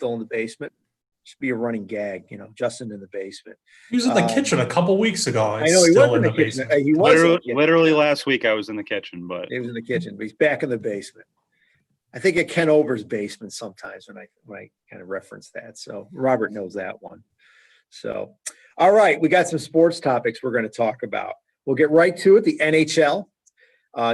still in the basement. Should be a running gag, Justin in the basement. He was in the kitchen a couple weeks ago. I know he was in the kitchen. He was literally last week. I was in the kitchen, but he was in the kitchen, but he's back in the basement. I think at Ken Ober's basement sometimes when I kind of reference that. So Robert knows that one. So, all right, we got some sports topics we're going to talk about. We'll get right to it. The NHL.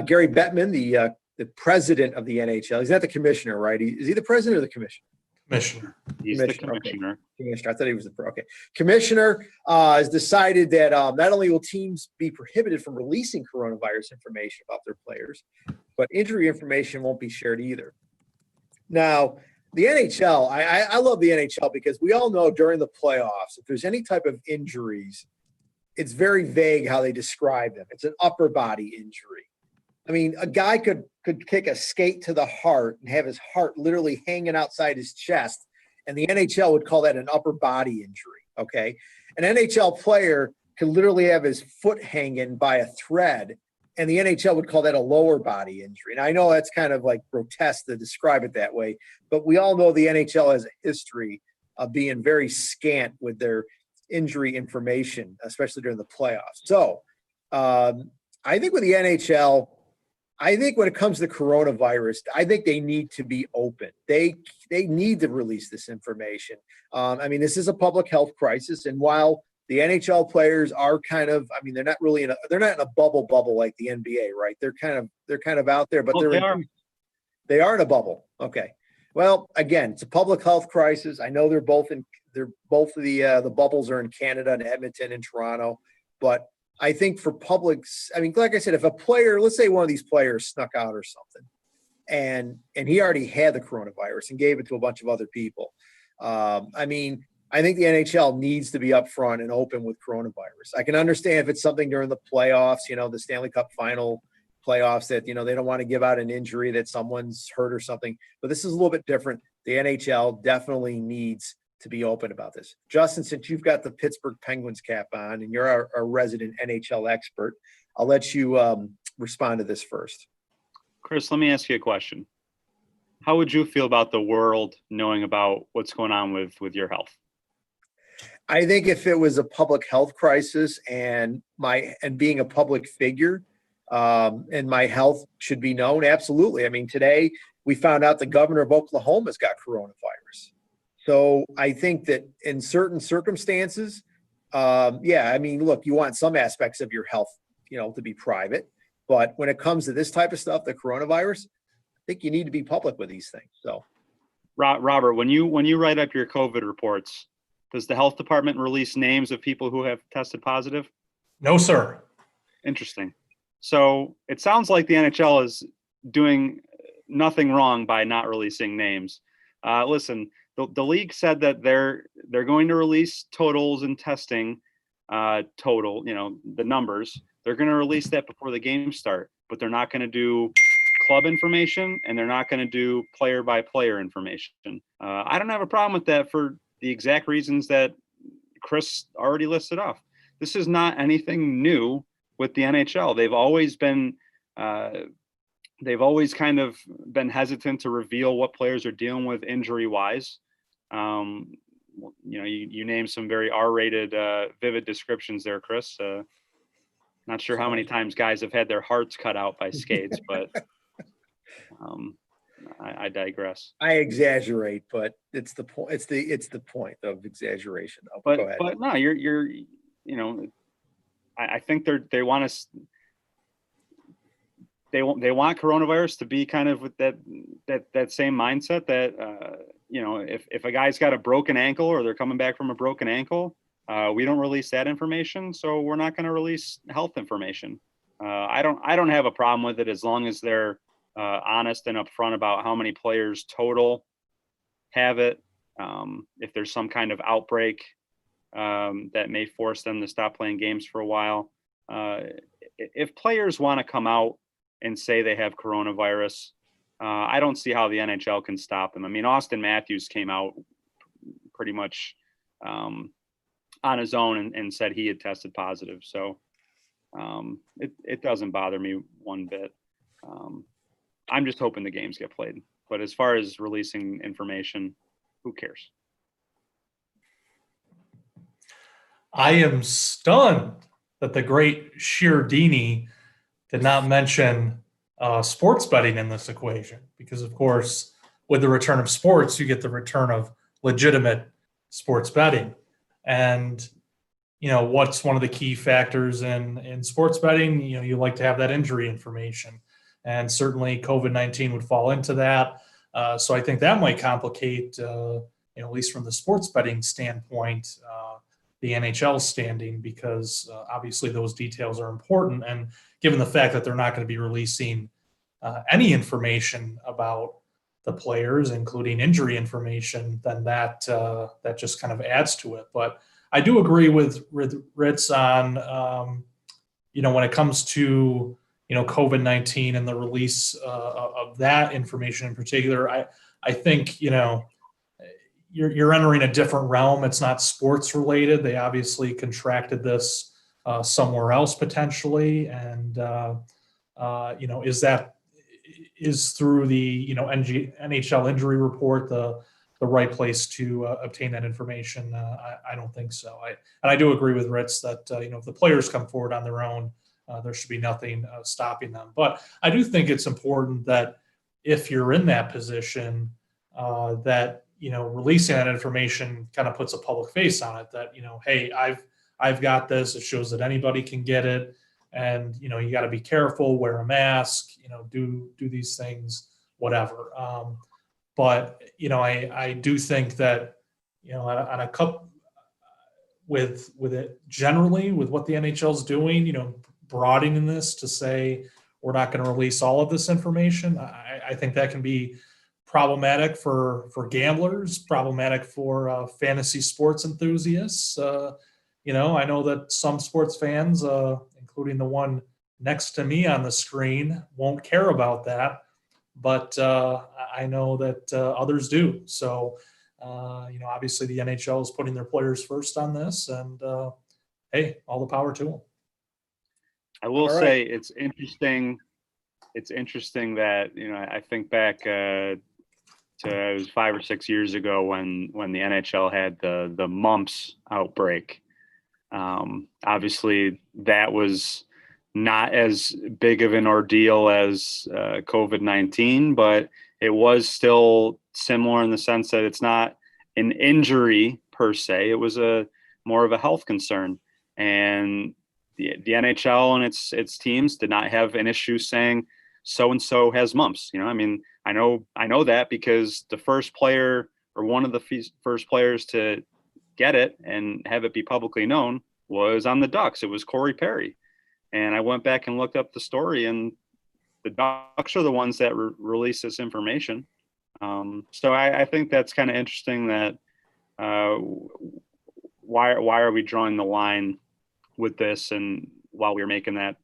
Gary Bettman, the president of the NHL. He's not the commissioner, right? Is he the president or the commissioner? Commissioner. He's the commissioner. Okay. Commissioner. I thought he was okay. Commissioner has decided that not only will teams be prohibited from releasing coronavirus information about their players, but injury information won't be shared either. Now, the NHL, I love the NHL because we all know during the playoffs, if there's any type of injuries, it's very vague how they describe them. It's an upper body injury. I mean, a guy could kick a skate to the heart and have his heart literally hanging outside his chest, and the NHL would call that an upper body injury, okay? An NHL player could literally have his foot hanging by a thread, and the NHL would call that a lower body injury. And I know that's kind of like grotesque to describe it that way, but we all know the NHL has a history of being very scant with their injury information, especially during the playoffs. So I think with the NHL, I think when it comes to coronavirus, I think they need to be open. They need to release this information. I mean, this is a public health crisis, and while the NHL players are kind of, I mean, they're not really they're not in a bubble like the NBA, right? They're kind of out there, but they are in a bubble. Okay. Well, again, it's a public health crisis. I know they're both of the bubbles are in Canada and Edmonton and Toronto, but I think for publics, I mean, like I said, if a player, let's say one of these players snuck out or something, and he already had the coronavirus and gave it to a bunch of other people. I mean, I think the NHL needs to be upfront and open with coronavirus. I can understand if it's something during the playoffs, the Stanley Cup final playoffs that, they don't want to give out an injury that someone's hurt or something, but this is a little bit different. The NHL definitely needs to be open about this. Justin, since you've got the Pittsburgh Penguins cap on and you're our resident NHL expert, I'll let you respond to this first. Chris, let me ask you a question. How would you feel about the world knowing about what's going on with your health? I think if it was a public health crisis and being a public figure and my health should be known, absolutely. I mean, today we found out the governor of Oklahoma's got coronavirus. So I think that in certain circumstances, I mean, look, you want some aspects of your health, to be private. But when it comes to this type of stuff, the coronavirus, I think you need to be public with these things. So, Robert, when you write up your COVID reports, does the health department release names of people who have tested positive? No, sir. Interesting. So it sounds like the NHL is doing nothing wrong by not releasing names. Listen. The league said that they're going to release totals and testing total, the numbers. They're going to release that before the games start, but they're not going to do club information and they're not going to do player by player information. I don't have a problem with that for the exact reasons that Chris already listed off. This is not anything new with the NHL. They've always kind of been hesitant to reveal what players are dealing with injury wise. You name some very R-rated, vivid descriptions there, Chris. Not sure how many times guys have had their hearts cut out by skates, but I digress. I exaggerate, but it's the point. It's the point of exaggeration. But, go ahead. But no, you're I think they want us. They want coronavirus to be kind of with that same mindset that if a guy's got a broken ankle or they're coming back from a broken ankle, we don't release that information, so we're not going to release health information. I don't have a problem with it as long as they're honest and upfront about how many players total have it. If there's some kind of outbreak that may force them to stop playing games for a while, if players want to come out and say they have coronavirus, I don't see how the NHL can stop them. I mean, Austin Matthews came out pretty much on his own and said he had tested positive. So it doesn't bother me one bit. I'm just hoping the games get played. But as far as releasing information, who cares? I am stunned that the great Sheardini did not mention sports betting in this equation, because, of course, with the return of sports, you get the return of legitimate sports betting. And, what's one of the key factors in sports betting? You like to have that injury information. And certainly COVID-19 would fall into that. So I think that might complicate, at least from the sports betting standpoint, the NHL standing, because obviously those details are important. And given the fact that they're not going to be releasing any information about the players, including injury information, then that just kind of adds to it. But I do agree with Ritz on, when it comes to, COVID-19 and the release of that information in particular. I think, you're entering a different realm. It's not sports related. They obviously contracted this somewhere else potentially. And, is through the, NHL injury report, the right place to obtain that information? I don't think so. And I do agree with Ritz that, if the players come forward on their own, there should be nothing stopping them. But I do think it's important that if you're in that position, that, releasing that information kind of puts a public face on it, that, hey, I've got this. It shows that anybody can get it. And, you got to be careful, wear a mask, do these things, whatever. But, I do think that, on a couple, with it generally, with what the NHL is doing, broadening this to say we're not going to release all of this information, I think that can be problematic for gamblers, problematic for fantasy sports enthusiasts. I know that some sports fans, including the one next to me on the screen, won't care about that, but I know that others do. So, obviously the NHL is putting their players first on this, and hey, all the power to them. I will say it's interesting. It's interesting that, I think back to it was 5 or 6 years ago when the NHL had the mumps outbreak. Obviously, that was not as big of an ordeal as COVID-19, but it was still similar in the sense that it's not an injury per se. It was more of a health concern, and the NHL and its teams did not have an issue saying so and so has mumps. I know that because the first player, or one of the first players to get it and have it be publicly known, was on the Ducks. It was Corey Perry. And I went back and looked up the story, and the Ducks are the ones that release this information. So I think that's kind of interesting that why are we drawing the line with this, and while we were making that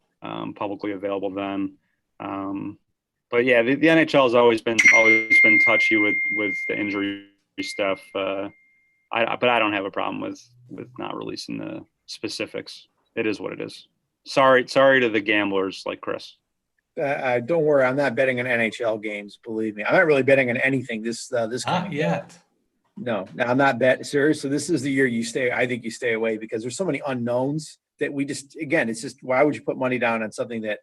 publicly available then. But yeah, the NHL has always been touchy with the injury stuff. But I don't have a problem with not releasing the specifics. It is what it is. Sorry to the gamblers like Chris. Don't worry, I'm not betting on NHL games. Believe me, I'm not really betting on anything this Not yet. No, I'm not betting. Seriously, this is the year you stay. I think you stay away, because there's so many unknowns that we just, again, it's just, why would you put money down on something that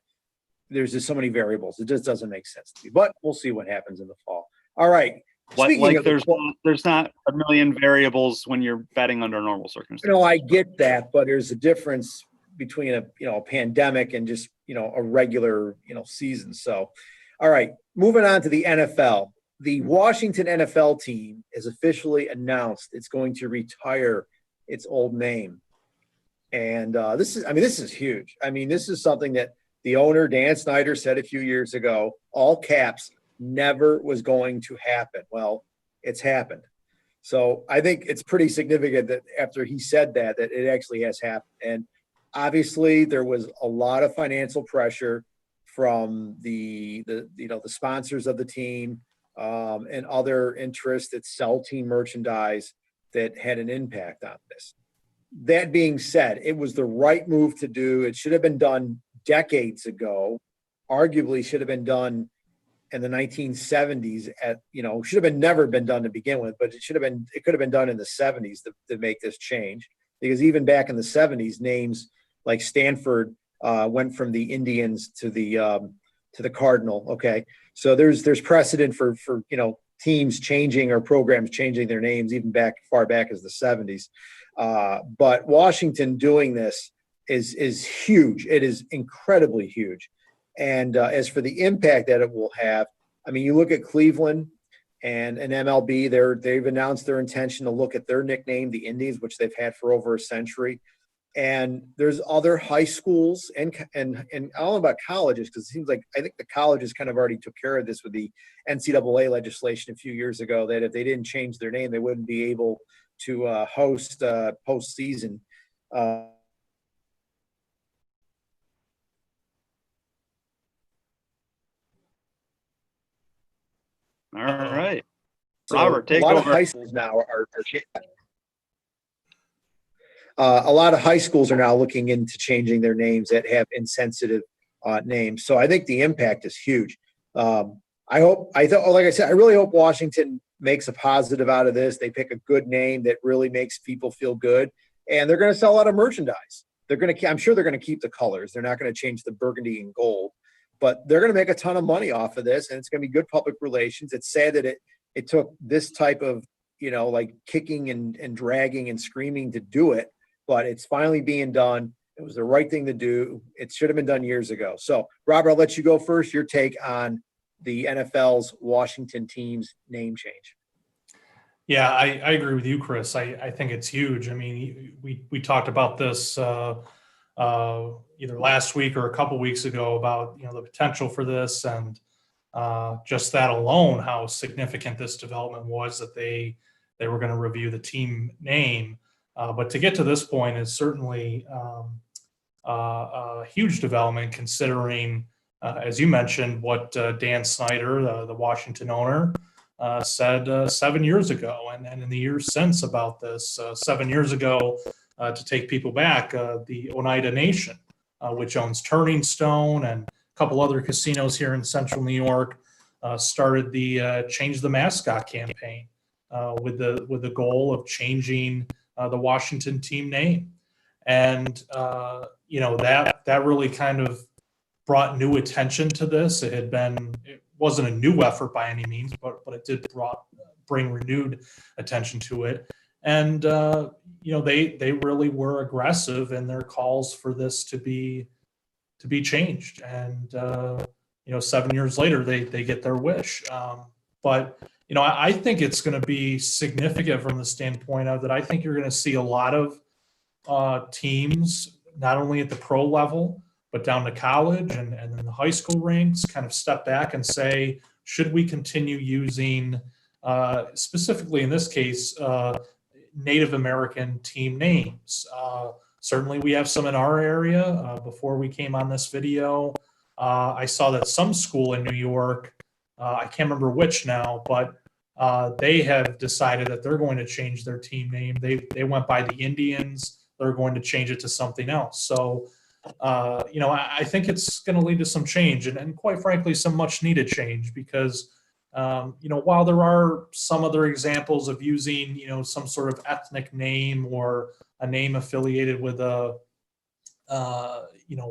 there's just so many variables? It just doesn't make sense to me. But we'll see what happens in the fall. All right. There's not a million variables when you're betting under normal circumstances. I get that, but there's a difference between a pandemic and just, a regular, season. So, all right, moving on to the NFL. The Washington NFL team has officially announced it's going to retire its old name. And this is huge. This is something that the owner, Dan Snyder, said a few years ago, all caps, never was going to happen. Well, it's happened. So I think it's pretty significant that after he said that it actually has happened. And obviously there was a lot of financial pressure from the sponsors of the team and other interests that sell team merchandise that had an impact on this. That being said, it was the right move to do. It should have been done decades ago. Arguably should have been done in the 1970s should have been never been done to begin with, but it could have been done in the 70s to make this change, because even back in the 70s, names like Stanford went from the Indians to the Cardinal. Okay. So there's precedent for teams changing or programs changing their names even far back as the 70s. But Washington doing this is huge. It is incredibly huge. And as for the impact that it will have, I mean, you look at Cleveland and MLB, they've announced their intention to look at their nickname, the Indians, which they've had for over a century. And there's other high schools and I don't know about colleges, because it seems like I think the colleges kind of already took care of this with the NCAA legislation a few years ago, that if they didn't change their name, they wouldn't be able to host postseason. All right. So Robert, take a lot over. of high schools now a lot of high schools are now looking into changing their names that have insensitive names. So I think the impact is huge. Like I said, I really hope Washington makes a positive out of this. They pick a good name that really makes people feel good, and they're going to sell a lot of merchandise. I'm sure they're going to keep the colors. They're not going to change the burgundy and gold, but they're going to make a ton of money off of this, and it's going to be good public relations. It's sad that it took this type of, like kicking and dragging and screaming to do it, but it's finally being done. It was the right thing to do. It should have been done years ago. So, Robert, I'll let you go first. Your take on the NFL's Washington team's name change. Yeah, I agree with you, Chris. I think it's huge. I mean, we talked about this either last week or a couple weeks ago about the potential for this, and just that alone, how significant this development was, that they were going to review the team name. But to get to this point is certainly a huge development, considering, as you mentioned, what Dan Snyder, the Washington owner, said 7 years ago, and in the years since about this. 7 years ago, to take people back, the Oneida Nation, which owns Turning Stone and a couple other casinos here in central New York, started the Change the Mascot campaign with the goal of changing the Washington team name. And that really kind of brought new attention to this. It wasn't a new effort by any means, but it did bring renewed attention to it. And they really were aggressive in their calls for this to be changed. And 7 years later, they get their wish. But I think it's going to be significant from the standpoint of that. I think you're going to see a lot of teams, not only at the pro level, but down to college and then the high school ranks, kind of step back and say, should we continue using, specifically in this case, Native American team names? Certainly we have some in our area. Before we came on this video, I saw that some school in New York, I can't remember which now, but they have decided that they're going to change their team name. They went by the Indians. They're going to change it to something else. So, I think it's going to lead to some change, and quite frankly, some much needed change, because, while there are some other examples of using, some sort of ethnic name or a name affiliated with a,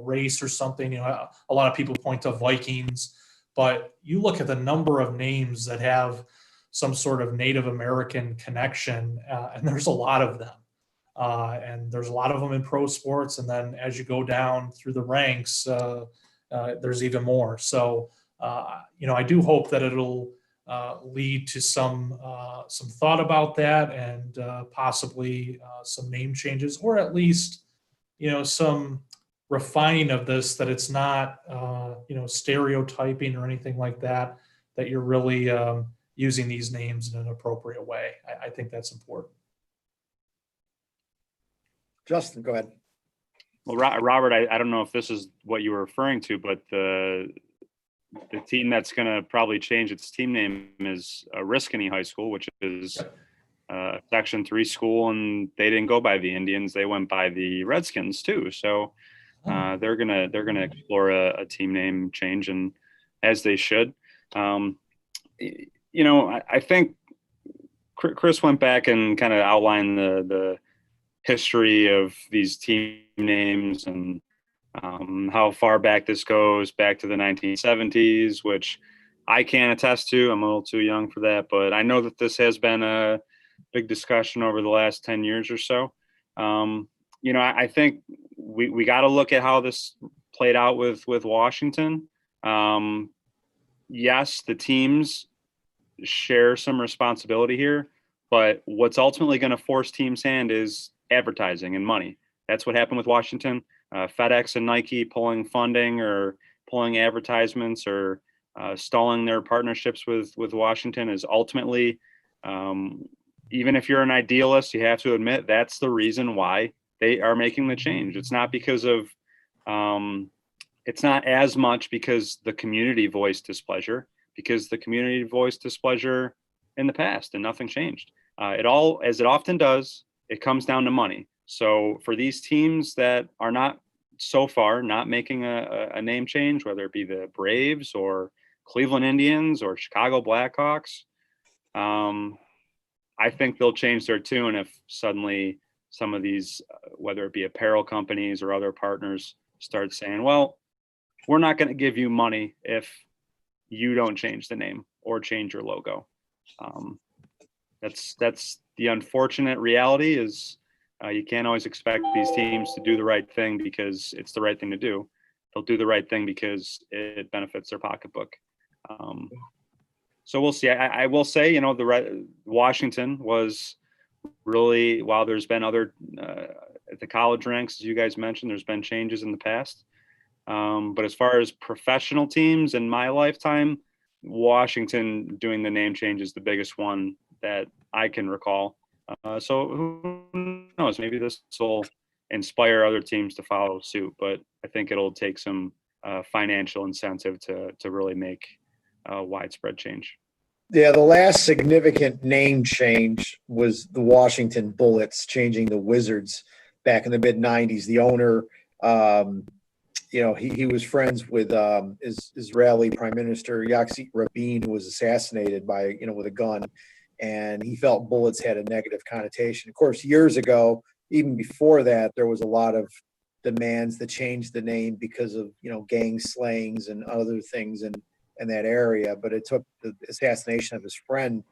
race or something, a lot of people point to Vikings, but you look at the number of names that have some sort of Native American connection, and there's a lot of them. And there's a lot of them in pro sports. And then as you go down through the ranks, there's even more. So, I do hope that it'll lead to some thought about that, and possibly some name changes, or at least, some refining of this, that it's not, stereotyping or anything like that, that you're really using these names in an appropriate way. I think that's important. Justin, go ahead. Well, Robert, I don't know if this is what you were referring to, but the team that's going to probably change its team name is Oriskany High School, which is a Section 3 school, and they didn't go by the Indians; they went by the Redskins too. So they're gonna explore a team name change, and as they should. I think Chris went back and kind of outlined the history of these team names and how far back this goes, back to the 1970s, which I can't attest to. I'm a little too young for that, but I know that this has been a big discussion over the last 10 years or so. I think we got to look at how this played out with Washington. Yes, the teams share some responsibility here, but what's ultimately going to force teams' hand is advertising and money. That's what happened with Washington. FedEx and Nike pulling funding or pulling advertisements or stalling their partnerships with Washington is ultimately, even if you're an idealist, you have to admit that's the reason why they are making the change. It's not because of, it's not as much because the community voiced displeasure, because the community voiced displeasure in the past and nothing changed. It all, as it often does, it comes down to money. So for these teams that are not so far not making a name change, whether it be the Braves or Cleveland Indians or Chicago Blackhawks, I think they'll change their tune if suddenly some of these, whether it be apparel companies or other partners, start saying, well, we're not going to give you money if you don't change the name or change your logo. That's the unfortunate reality is you can't always expect these teams to do the right thing because it's the right thing to do. They'll do the right thing because it benefits their pocketbook. So we'll see. I will say, Washington was really, while there's been other at the college ranks, as you guys mentioned, there's been changes in the past. But as far as professional teams in my lifetime, Washington doing the name change is the biggest one that I can recall. So who knows? Maybe this will inspire other teams to follow suit, but I think it'll take some financial incentive to really make widespread change. Yeah, the last significant name change was the Washington Bullets changing the Wizards back in the mid '90s. The owner, he was friends with Israeli Prime Minister Yitzhak Rabin, who was assassinated with a gun, and he felt bullets had a negative connotation. Of course, years ago, even before that, there was a lot of demands to change the name because of gang slayings and other things in that area. But it took the assassination of his friend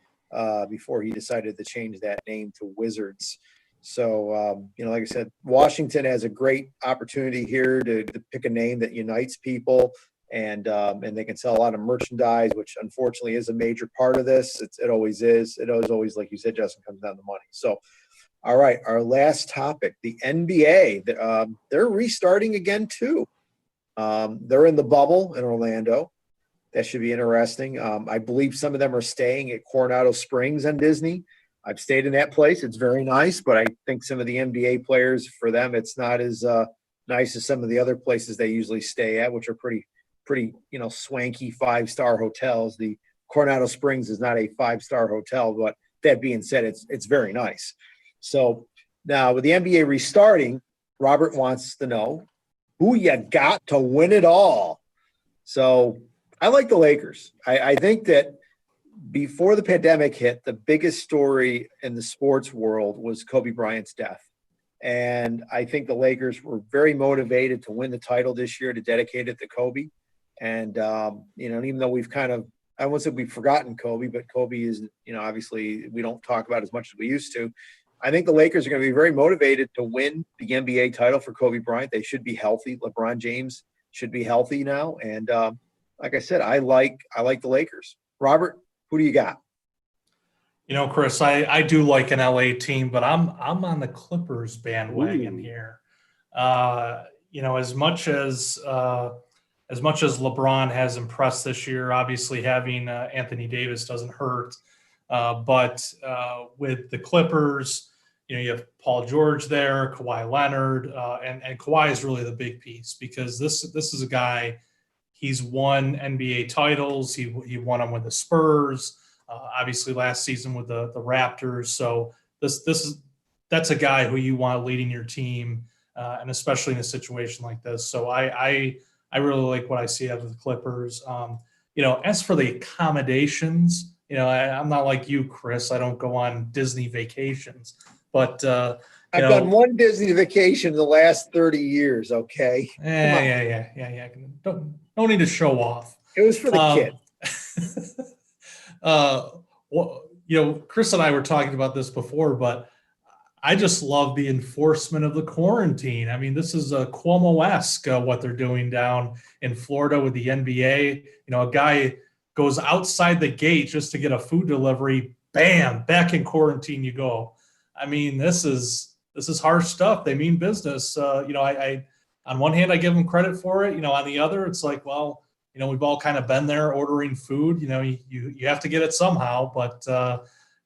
before he decided to change that name to Wizards. So, like I said, Washington has a great opportunity here to pick a name that unites people, and they can sell a lot of merchandise, which unfortunately is a major part of this. It always is. It always, like you said, Justin, comes down to money. So, all right, our last topic, the NBA. They're restarting again, too. They're in the bubble in Orlando. That should be interesting. I believe some of them are staying at Coronado Springs on Disney. I've stayed in that place. It's very nice, but I think some of the NBA players, for them, it's not as nice as some of the other places they usually stay at, which are pretty, swanky 5-star hotels. The Coronado Springs is not a 5-star hotel, but that being said, it's very nice. So now with the NBA restarting, Robert wants to know who you got to win it all. So I like the Lakers. I think that before the pandemic hit, the biggest story in the sports world was Kobe Bryant's death. And I think the Lakers were very motivated to win the title this year, to dedicate it to Kobe. And, even though we've I won't say we've forgotten Kobe, but Kobe is, obviously we don't talk about as much as we used to. I think the Lakers are going to be very motivated to win the NBA title for Kobe Bryant. They should be healthy. LeBron James should be healthy now. And like I said, I like the Lakers. Robert, who do you got? Chris, I do like an LA team, but I'm on the Clippers bandwagon here. As much as LeBron has impressed this year, obviously having Anthony Davis doesn't hurt. But with the Clippers, you have Paul George there, Kawhi Leonard, and Kawhi is really the big piece because this is a guy. He's won NBA titles. He won them with the Spurs. Obviously, last season with the Raptors. So that's a guy who you want leading your team, and especially in a situation like this. So I really like what I see out of the Clippers. as for the accommodations, I'm not like you, Chris. I don't go on Disney vacations, but I've done one Disney vacation in the last 30 years. Okay. Yeah. Don't need to show off. It was for the kids. Chris and I were talking about this before, but I just love the enforcement of the quarantine. I mean, this is a Cuomo-esque what they're doing down in Florida with the NBA. A guy goes outside the gate just to get a food delivery. Bam, back in quarantine you go. I mean, this is harsh stuff. They mean business. I on one hand I give them credit for it. On the other, it's like, well, we've all kind of been there ordering food. You have to get it somehow, but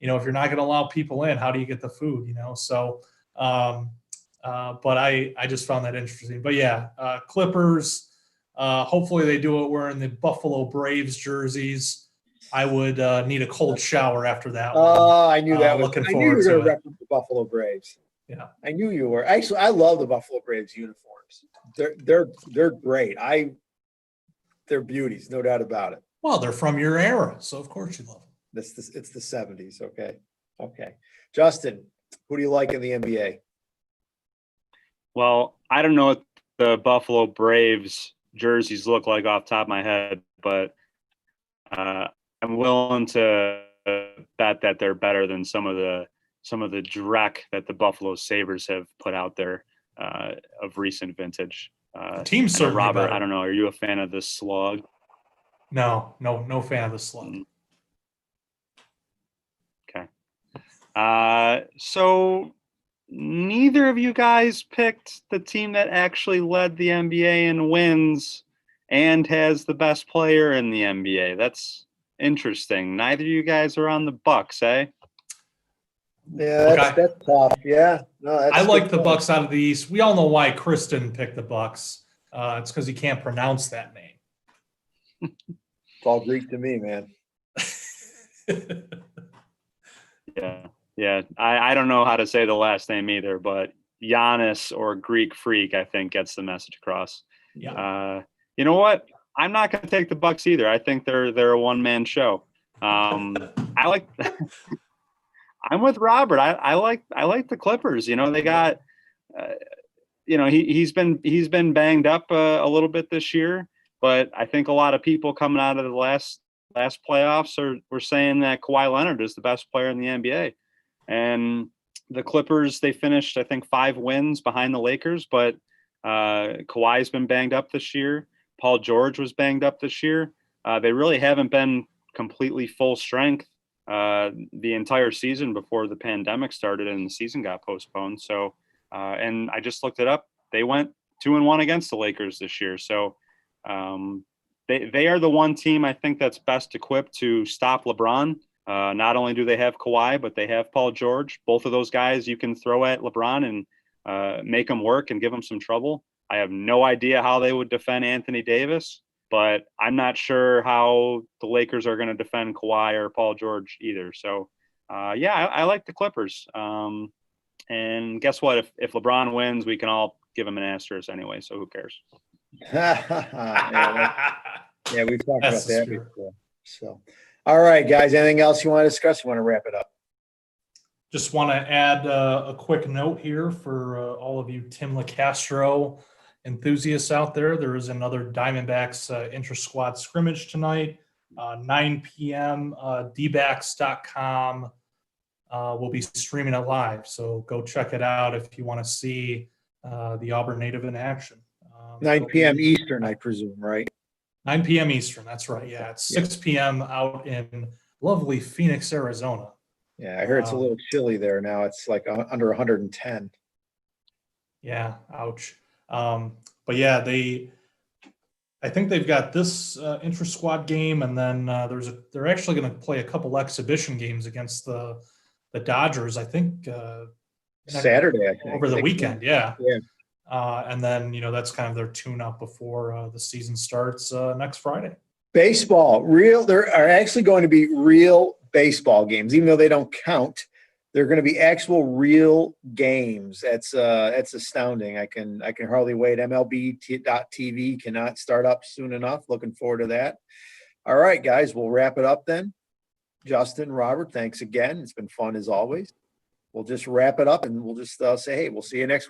if you're not going to allow people in, how do you get the food? So, but I just found that interesting. But yeah, Clippers. Hopefully they do it wearing the Buffalo Braves jerseys. I would need a cold shower after that one. Oh, I knew that. Looking I knew forward you were to it. repping the Buffalo Braves. Yeah, I knew you were. Actually, I love the Buffalo Braves uniforms. They're great. They're beauties, no doubt about it. well, they're from your era, so of course you love them. It's the 70s. Okay. Justin, who do you like in the NBA? Well, I don't know what the Buffalo Braves jerseys look like off the top of my head, but I'm willing to bet that they're better than some of the dreck that the Buffalo Sabres have put out there of recent vintage. The team's certainly Robert, better. I don't know. Are you a fan of the slug? No fan of the slug. Okay. So neither of you guys picked the team that actually led the NBA in wins and has the best player in the NBA. That's interesting. Neither of you guys are on the Bucks, eh? Yeah, that's tough. Yeah. No, I like the Bucks out of the East. We all know why Chris didn't pick the Bucks. It's because he can't pronounce that name. It's all Greek to me, man. Yeah. I don't know how to say the last name either, but Giannis or Greek Freak, I think, gets the message across. Yeah. You know what? I'm not going to take the Bucks either. I think they're a one-man show. I like. I'm with Robert. I like the Clippers. They got. He's been banged up a little bit this year, but I think a lot of people coming out of the last playoffs were saying that Kawhi Leonard is the best player in the NBA. And the Clippers, they finished, I think, 5 wins behind the Lakers, but Kawhi's been banged up this year. Paul George was banged up this year. They really haven't been completely full strength the entire season before the pandemic started and the season got postponed. So, and I just looked it up. They went 2-1 against the Lakers this year. So they are the one team I think that's best equipped to stop LeBron. Not only do they have Kawhi, but they have Paul George. Both of those guys you can throw at LeBron and make them work and give them some trouble. I have no idea how they would defend Anthony Davis, but I'm not sure how the Lakers are going to defend Kawhi or Paul George either. So, I like the Clippers. And guess what? If LeBron wins, we can all give him an asterisk anyway. So who cares? Yeah, we've talked about that before. So, all right, guys. Anything else you want to discuss? You want to wrap it up? Just want to add a quick note here for all of you Tim LaCastro enthusiasts out there. There is another Diamondbacks intra-squad scrimmage tonight, 9 p.m. dbacks.com will be streaming it live. So go check it out if you want to see the Auburn native in action. 9 p.m. Eastern, I presume, right? 9 p.m. Eastern. That's right. Yeah, it's 6 p.m. out in lovely Phoenix, Arizona. Yeah, I heard it's a little chilly there now. It's like under 110. Yeah, ouch. But yeah, I think they've got this intra-squad game, and then they're actually going to play a couple exhibition games against the Dodgers. I think Saturday, I think, over the weekend. Yeah. Yeah. And then that's kind of their tune-up before the season starts next Friday. Baseball, there are actually going to be real baseball games, even though they don't count. They're going to be actual real games. That's astounding. I can hardly wait. MLB.TV cannot start up soon enough. Looking forward to that. All right, guys, we'll wrap it up then. Justin, Robert, thanks again. It's been fun as always. We'll just wrap it up and we'll just say, hey, we'll see you next week.